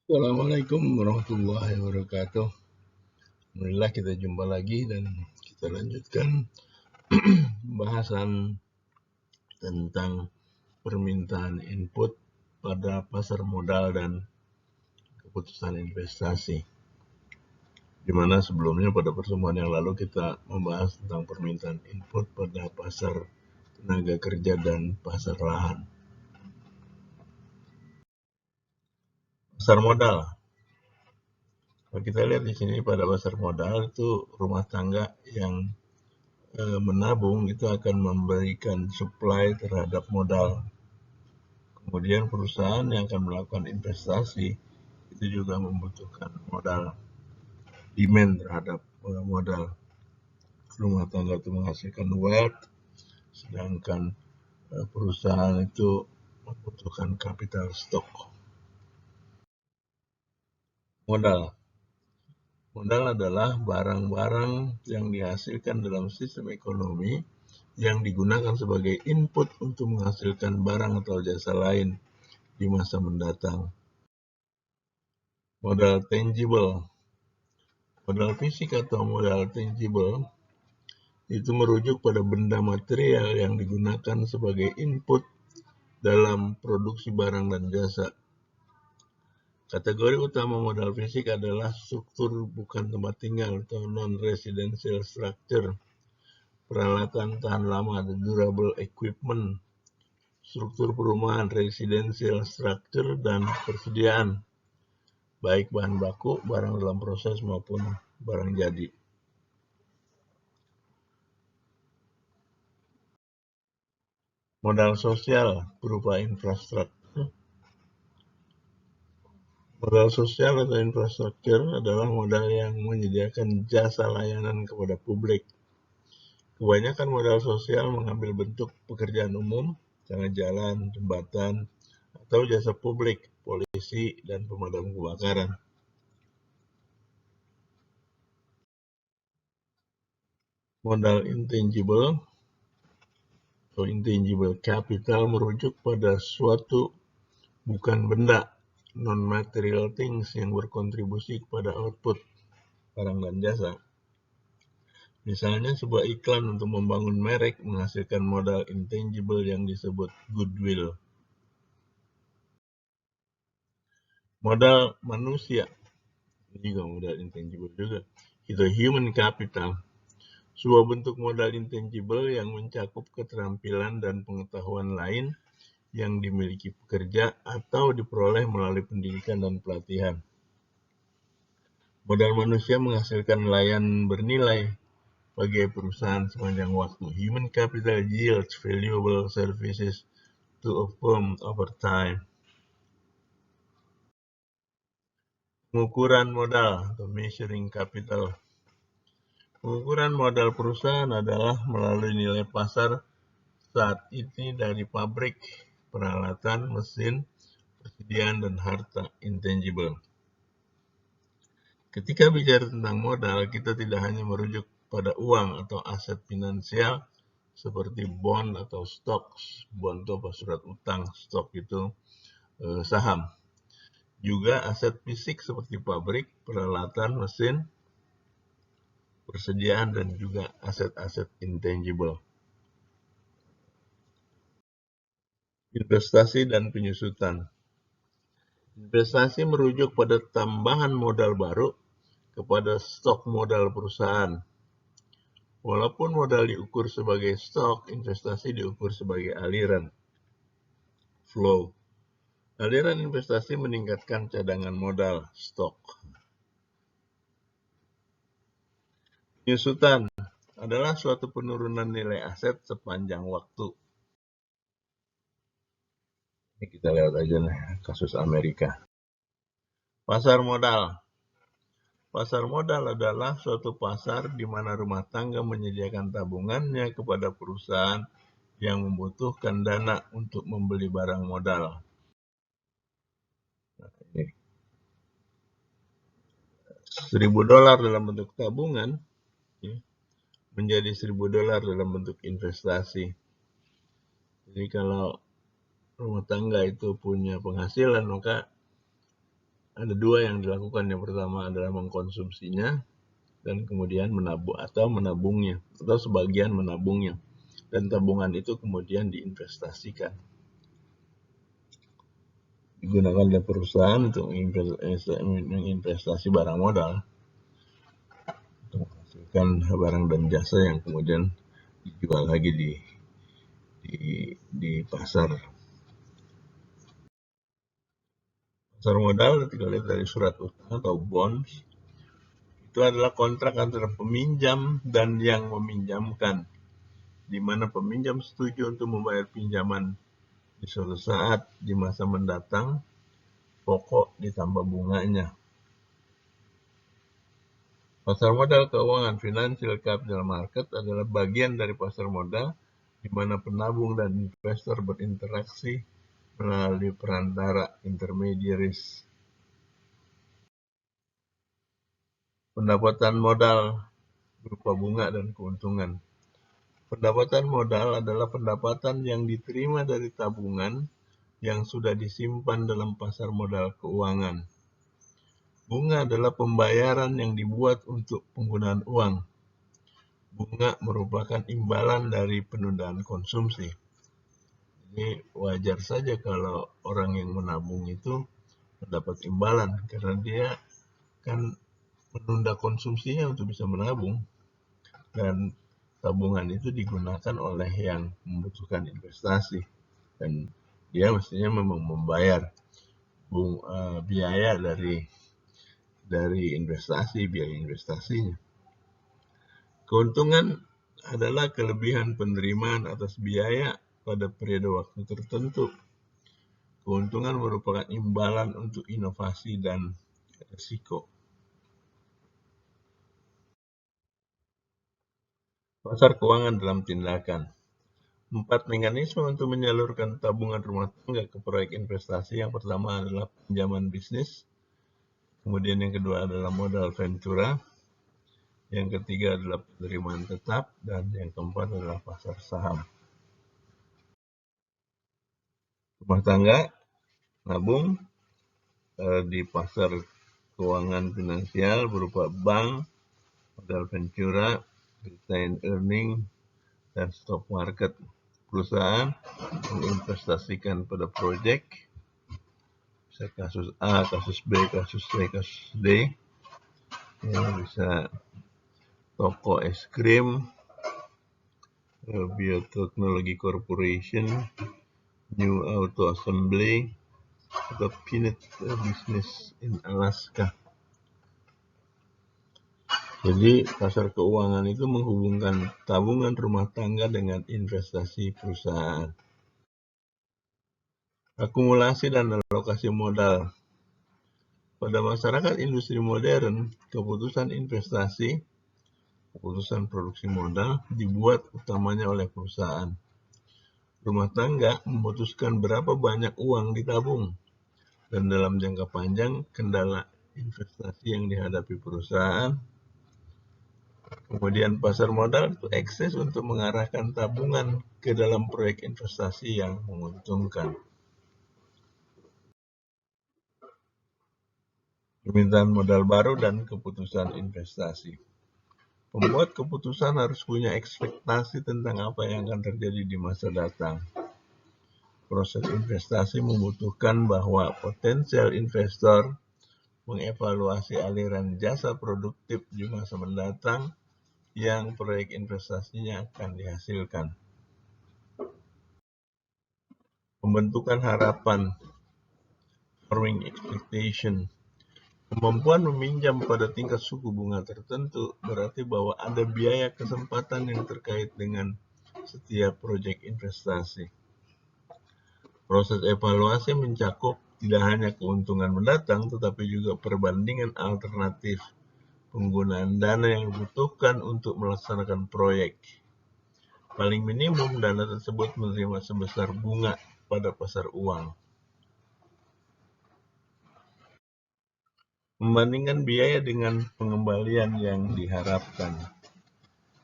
Assalamualaikum warahmatullahi wabarakatuh. Alhamdulillah kita jumpa lagi dan kita lanjutkan pembahasan tentang permintaan input pada pasar modal dan keputusan investasi. Di mana sebelumnya pada pertemuan yang lalu kita membahas tentang permintaan input pada pasar tenaga kerja dan pasar lahan. Pasar modal. Kalau kita lihat di sini pada pasar modal itu rumah tangga yang menabung itu akan memberikan supply terhadap modal. Kemudian perusahaan yang akan melakukan investasi itu juga membutuhkan modal, demand terhadap modal. Rumah tangga itu menghasilkan wealth, sedangkan perusahaan itu membutuhkan capital stock. Modal. Modal adalah barang-barang yang dihasilkan dalam sistem ekonomi yang digunakan sebagai input untuk menghasilkan barang atau jasa lain di masa mendatang. Modal tangible. Modal fisik atau modal tangible itu merujuk pada benda material yang digunakan sebagai input dalam produksi barang dan jasa. Kategori utama modal fisik adalah struktur bukan tempat tinggal atau non-residential structure, peralatan tahan lama atau durable equipment, struktur perumahan residential structure, dan persediaan, baik bahan baku, barang dalam proses maupun barang jadi. Modal sosial berupa infrastruktur. Modal sosial atau infrastruktur adalah modal yang menyediakan jasa layanan kepada publik. Kebanyakan modal sosial mengambil bentuk pekerjaan umum, misalnya jalan, jembatan, atau jasa publik, polisi, dan pemadam kebakaran. Modal intangible atau intangible capital merujuk pada suatu bukan benda, non-material things yang berkontribusi kepada output barang dan jasa. Misalnya sebuah iklan untuk membangun merek menghasilkan modal intangible yang disebut goodwill. Modal manusia, ini juga modal intangible juga. Itu human capital, sebuah bentuk modal intangible yang mencakup keterampilan dan pengetahuan lain yang dimiliki pekerja atau diperoleh melalui pendidikan dan pelatihan. Modal manusia menghasilkan layanan bernilai bagi perusahaan sepanjang waktu. Human capital yields valuable services to a firm over time. Pengukuran modal atau measuring capital. Pengukuran modal perusahaan adalah melalui nilai pasar saat ini dari pabrik, peralatan, mesin, persediaan, dan harta intangible. Ketika bicara tentang modal, kita tidak hanya merujuk pada uang atau aset finansial seperti bond atau stocks. Bond itu apa? Surat utang, stok itu saham. Juga aset fisik seperti pabrik, peralatan, mesin, persediaan, dan juga aset-aset intangible. Investasi dan penyusutan. Investasi merujuk pada tambahan modal baru kepada stok modal perusahaan. Walaupun modal diukur sebagai stok, investasi diukur sebagai aliran, flow. Aliran investasi meningkatkan cadangan modal, stok. Penyusutan adalah suatu penurunan nilai aset sepanjang waktu. Ini kita lihat aja nih, kasus Amerika. Pasar modal. Pasar modal adalah suatu pasar di mana rumah tangga menyediakan tabungannya kepada perusahaan yang membutuhkan dana untuk membeli barang modal. Nah, ini. $1.000 dalam bentuk tabungan ya, menjadi $1.000 dalam bentuk investasi. Jadi kalau rumah tangga itu punya penghasilan, maka ada dua yang dilakukan. Yang pertama adalah mengkonsumsinya dan kemudian menabungnya atau sebagian menabungnya, dan tabungan itu kemudian diinvestasikan, digunakan oleh perusahaan untuk menginvestasi barang modal untuk menghasilkan barang dan jasa yang kemudian dijual lagi di pasar. Pasar modal kita lihat dari surat utang atau bonds, itu adalah kontrak antara peminjam dan yang meminjamkan, di mana peminjam setuju untuk membayar pinjaman di suatu saat di masa mendatang, pokok ditambah bunganya. Pasar modal keuangan financial capital market adalah bagian dari pasar modal di mana penabung dan investor berinteraksi melalui perantara intermediaries. Pendapatan modal berupa bunga dan keuntungan. Pendapatan modal adalah pendapatan yang diterima dari tabungan yang sudah disimpan dalam pasar modal keuangan. Bunga adalah pembayaran yang dibuat untuk penggunaan uang. Bunga merupakan imbalan dari penundaan konsumsi. Jadi wajar saja kalau orang yang menabung itu mendapat imbalan, karena dia kan menunda konsumsinya untuk bisa menabung. Dan tabungan itu digunakan oleh yang membutuhkan investasi. Dan dia mestinya memang membayar biaya dari investasi, biaya investasinya. Keuntungan adalah kelebihan penerimaan atas biaya pada periode waktu tertentu. Keuntungan merupakan imbalan untuk inovasi dan risiko. Pasar keuangan dalam tindakan. 4 mekanisme untuk menyalurkan tabungan rumah tangga ke proyek investasi. Yang pertama adalah pinjaman bisnis. Kemudian yang kedua adalah modal ventura. Yang ketiga adalah penerimaan tetap. Dan yang keempat adalah pasar saham. Rumah tangga nabung di pasar keuangan finansial berupa bank, modal ventura, retained earning, dan stock market. Perusahaan menginvestasikan pada proyek, bisa kasus A, kasus B, kasus C, kasus D. Ya, bisa toko es krim, Biotechnology Corporation, New Auto Assembly, atau Peanut Business in Alaska. Jadi pasar keuangan itu menghubungkan tabungan rumah tangga dengan investasi perusahaan. Akumulasi dan alokasi modal. Pada masyarakat industri modern, keputusan investasi, keputusan produksi modal dibuat utamanya oleh perusahaan. Rumah tangga memutuskan berapa banyak uang ditabung, dan dalam jangka panjang kendala investasi yang dihadapi perusahaan. Kemudian pasar modal itu akses untuk mengarahkan tabungan ke dalam proyek investasi yang menguntungkan. Permintaan modal baru dan keputusan investasi. Pembuat keputusan harus punya ekspektasi tentang apa yang akan terjadi di masa datang. Proses investasi membutuhkan bahwa potensial investor mengevaluasi aliran jasa produktif di masa mendatang yang proyek investasinya akan dihasilkan. Pembentukan harapan, forming expectation. Kemampuan meminjam pada tingkat suku bunga tertentu berarti bahwa ada biaya kesempatan yang terkait dengan setiap proyek investasi. Proses evaluasi mencakup tidak hanya keuntungan mendatang, tetapi juga perbandingan alternatif penggunaan dana yang dibutuhkan untuk melaksanakan proyek. Paling minimum dana tersebut menerima sebesar bunga pada pasar uang. Membandingkan biaya dengan pengembalian yang diharapkan.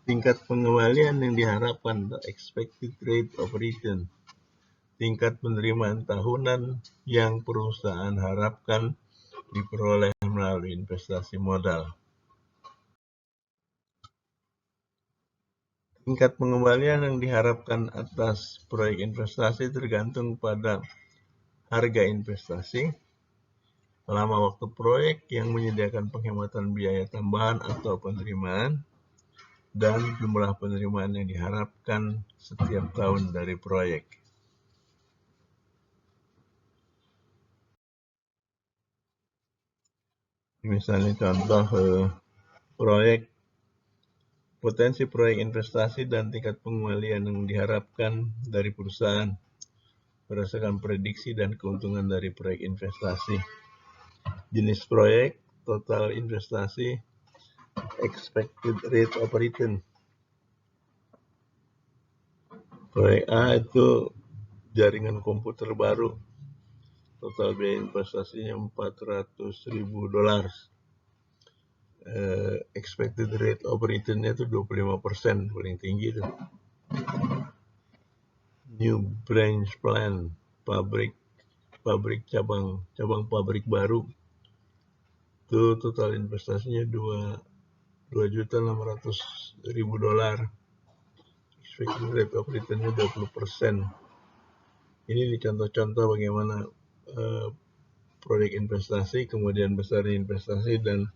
Tingkat pengembalian yang diharapkan, the expected rate of return. Tingkat penerimaan tahunan yang perusahaan harapkan diperoleh melalui investasi modal. Tingkat pengembalian yang diharapkan atas proyek investasi tergantung pada harga investasi, lama waktu proyek yang menyediakan penghematan biaya tambahan atau penerimaan, dan jumlah penerimaan yang diharapkan setiap tahun dari proyek. Misalnya contoh potensi proyek investasi dan tingkat pengembalian yang diharapkan dari perusahaan berdasarkan prediksi dan keuntungan dari proyek investasi. Jenis proyek, total investasi, expected rate of return. Proyek A itu jaringan komputer baru, total biaya investasinya $400.000. Expected rate of return-nya itu 25%, paling tinggi itu. New branch plan, pabrik cabang pabrik baru, itu total investasinya $2.600.000. Expected rate of return-nya 20%. Ini contoh-contoh bagaimana proyek investasi, kemudian besar investasi, dan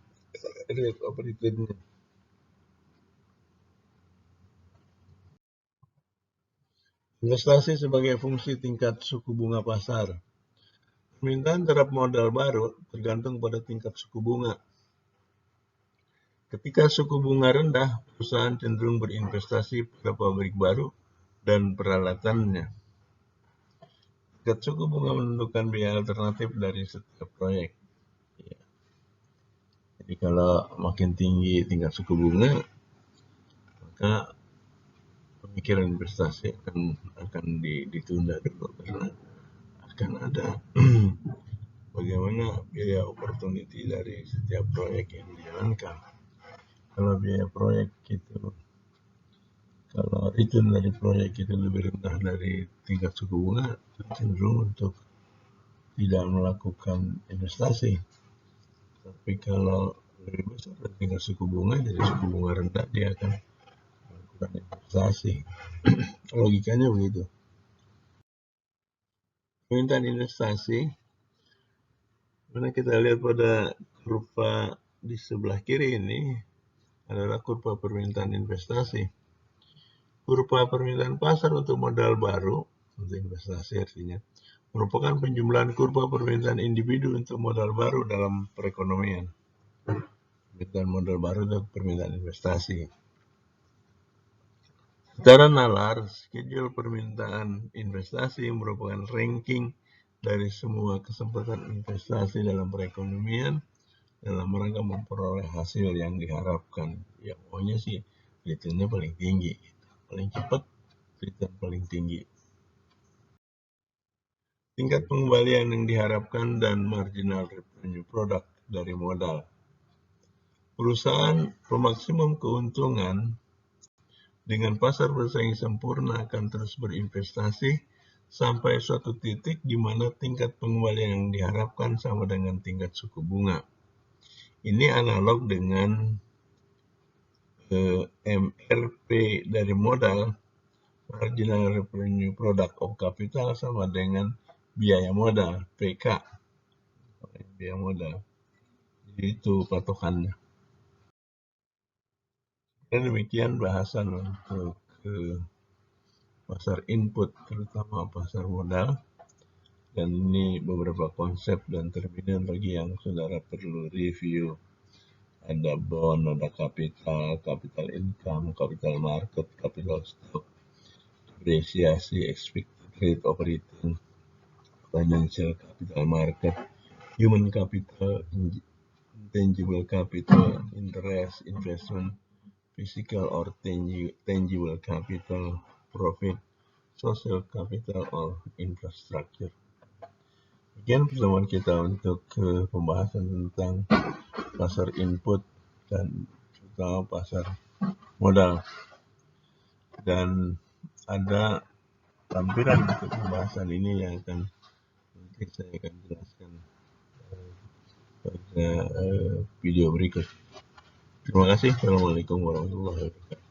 rate of return-nya. Investasi sebagai fungsi tingkat suku bunga pasar. Permintaan terhadap modal baru tergantung pada tingkat suku bunga. Ketika suku bunga rendah, perusahaan cenderung berinvestasi pada pabrik baru dan peralatannya. Tingkat suku bunga menentukan biaya alternatif dari setiap proyek. Jadi kalau makin tinggi tingkat suku bunga, maka pemikiran investasi akan ditunda dulu, karena akan ada bagaimana biaya opportunity dari setiap proyek yang dijalankan. Kalau biaya proyek itu, kalau return dari proyek itu lebih rendah dari tingkat suku bunga, cenderung untuk tidak melakukan investasi. Tapi kalau lebih besar dari tingkat suku bunga, jadi suku bunga rendah, dia akan melakukan investasi. Logikanya begitu. Permintaan investasi, mana kita lihat pada kurva di sebelah kiri ini adalah kurva permintaan investasi. Kurva permintaan pasar untuk modal baru, untuk investasi artinya, merupakan penjumlahan kurva permintaan individu untuk modal baru dalam perekonomian. Permintaan modal baru untuk permintaan investasi. Secara nalar, schedule permintaan investasi merupakan ranking dari semua kesempatan investasi dalam perekonomian dalam rangka memperoleh hasil yang diharapkan. Ya pokoknya sih returnnya paling tinggi, paling cepat, return paling tinggi. Tingkat pengembalian yang diharapkan dan marginal revenue product dari modal. Perusahaan pemaksimum keuntungan dengan pasar bersaing sempurna akan terus berinvestasi sampai suatu titik di mana tingkat pengembalian yang diharapkan sama dengan tingkat suku bunga. Ini analog dengan MRP dari modal, marginal revenue product of capital, sama dengan biaya modal, PK, biaya modal. Jadi itu patokannya. Dan demikian bahasan untuk pasar input, terutama pasar modal. Dan ini beberapa konsep dan terminologi yang saudara perlu review. Ada bond, ada capital income, capital market, capital stock, depresiasi, expected rate of return, financial capital market, human capital, intangible capital, interest, investment, physical or tangible capital, profit, social capital or infrastructure. Sekian pertemuan kita untuk pembahasan tentang pasar input dan terutama pasar modal. Dan ada lampiran untuk pembahasan ini yang nanti saya akan jelaskan video berikut. Terima kasih. Assalamualaikum warahmatullahi wabarakatuh.